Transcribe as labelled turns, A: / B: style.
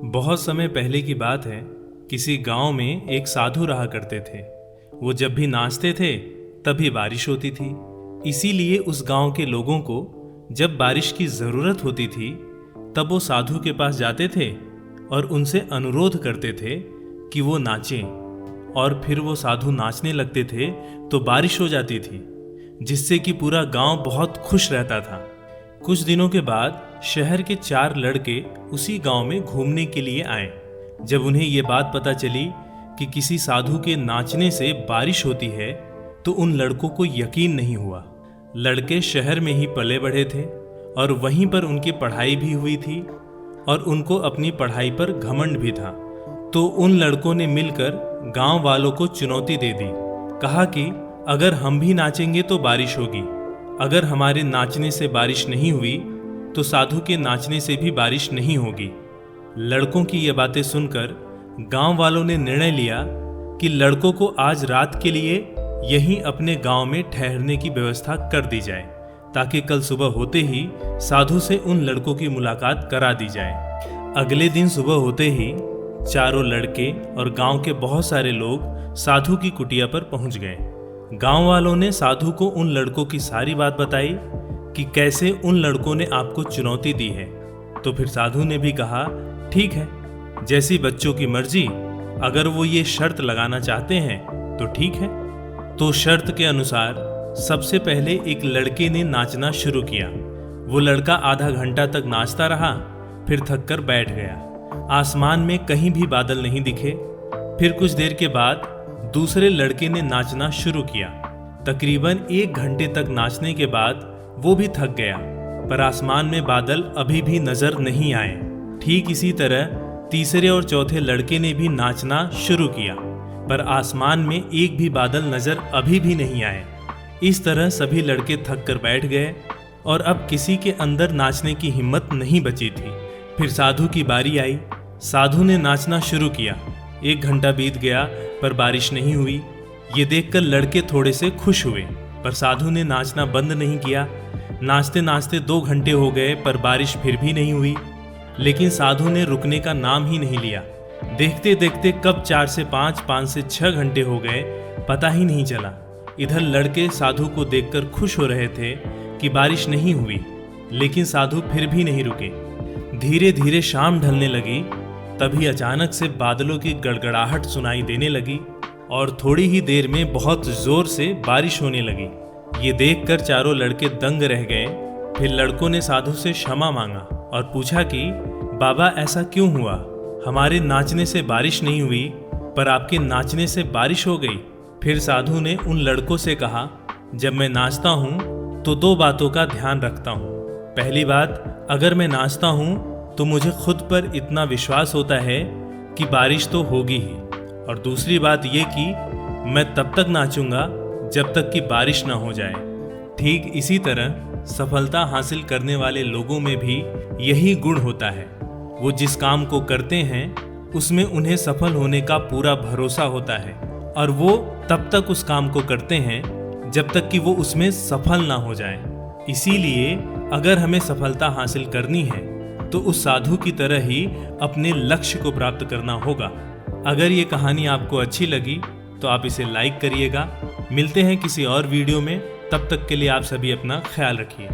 A: बहुत समय पहले की बात है। किसी गांव में एक साधु रहा करते थे। वो जब भी नाचते थे तभी बारिश होती थी। इसीलिए उस गांव के लोगों को जब बारिश की ज़रूरत होती थी तब वो साधु के पास जाते थे और उनसे अनुरोध करते थे कि वो नाचें। और फिर वो साधु नाचने लगते थे तो बारिश हो जाती थी, जिससे कि पूरा गांव बहुत खुश रहता था। कुछ दिनों के बाद शहर के 4 लड़के उसी गांव में घूमने के लिए आए। जब उन्हें ये बात पता चली कि किसी साधु के नाचने से बारिश होती है तो उन लड़कों को यकीन नहीं हुआ। लड़के शहर में ही पले बढ़े थे और वहीं पर उनकी पढ़ाई भी हुई थी और उनको अपनी पढ़ाई पर घमंड भी था। तो उन लड़कों ने मिलकर गांव वालों को चुनौती दे दी। कहा कि अगर हम भी नाचेंगे तो बारिश होगी, अगर हमारे नाचने से बारिश नहीं हुई तो साधु के नाचने से भी बारिश नहीं होगी। लड़कों की ये बातें सुनकर गांव वालों ने निर्णय लिया कि लड़कों को आज रात के लिए यहीं अपने गांव में ठहरने की व्यवस्था कर दी जाए, ताकि कल सुबह होते ही साधु से उन लड़कों की मुलाकात करा दी जाए। अगले दिन सुबह होते ही चारों लड़के और गांव के बहुत सारे लोग साधु की कुटिया पर पहुंच गए। गांव वालों ने साधु को उन लड़कों की सारी बात बताई कि कैसे उन लड़कों ने आपको चुनौती दी है। तो फिर साधु ने भी कहा, ठीक है, जैसी बच्चों की मर्जी, अगर वो ये शर्त लगाना चाहते हैं तो ठीक है। तो शर्त के अनुसार सबसे पहले एक लड़के ने नाचना शुरू किया। वो लड़का आधा घंटा तक नाचता रहा, फिर थक कर बैठ गया। आसमान में कहीं भी बादल नहीं दिखे। फिर कुछ देर के बाद दूसरे लड़के ने नाचना शुरू किया। तकरीबन 1 घंटे तक नाचने के बाद वो भी थक गया, पर आसमान में बादल अभी भी नजर नहीं आए। ठीक इसी तरह तीसरे और चौथे लड़के ने भी नाचना शुरू किया, पर आसमान में एक भी बादल नजर अभी भी नहीं आए। इस तरह सभी लड़के थक कर बैठ गए और अब किसी के अंदर नाचने की हिम्मत नहीं बची थी। फिर साधु की बारी आई। साधु ने नाचना शुरू किया। 1 घंटा बीत गया पर बारिश नहीं हुई। ये देखकर लड़के थोड़े से खुश हुए, पर साधु ने नाचना बंद नहीं किया। नाचते नाचते 2 घंटे हो गए पर बारिश फिर भी नहीं हुई। लेकिन साधु ने रुकने का नाम ही नहीं लिया। देखते देखते कब 4 से 5, 5 से 6 घंटे हो गए, पता ही नहीं चला। इधर लड़के साधु को देखकर खुश हो रहे थे कि बारिश नहीं हुई, लेकिन साधु फिर भी नहीं रुके। धीरे धीरे शाम ढलने लगी। तभी अचानक से बादलों की गड़गड़ाहट सुनाई देने लगी और थोड़ी ही देर में बहुत जोर से बारिश होने लगी। ये देखकर चारों लड़के दंग रह गए। फिर लड़कों ने साधु से क्षमा मांगा और पूछा कि बाबा, ऐसा क्यों हुआ? हमारे नाचने से बारिश नहीं हुई, पर आपके नाचने से बारिश हो गई। फिर साधु ने उन लड़कों से कहा, जब मैं नाचता हूँ तो 2 बातों का ध्यान रखता हूँ। पहली बात, अगर मैं नाचता हूँ तो मुझे खुद पर इतना विश्वास होता है कि बारिश तो होगी ही, और दूसरी बात ये कि मैं तब तक नाचूंगा जब तक कि बारिश ना हो जाए। ठीक इसी तरह सफलता हासिल करने वाले लोगों में भी यही गुण होता है। वो जिस काम को करते हैं उसमें उन्हें सफल होने का पूरा भरोसा होता है, और वो तब तक उस काम को करते हैं जब तक कि वो उसमें सफल ना हो जाए। इसीलिए अगर हमें सफलता हासिल करनी है तो उस साधु की तरह ही अपने लक्ष्य को प्राप्त करना होगा। अगर ये कहानी आपको अच्छी लगी तो आप इसे लाइक करिएगा। मिलते हैं किसी और वीडियो में। तब तक के लिए आप सभी अपना ख्याल रखिए।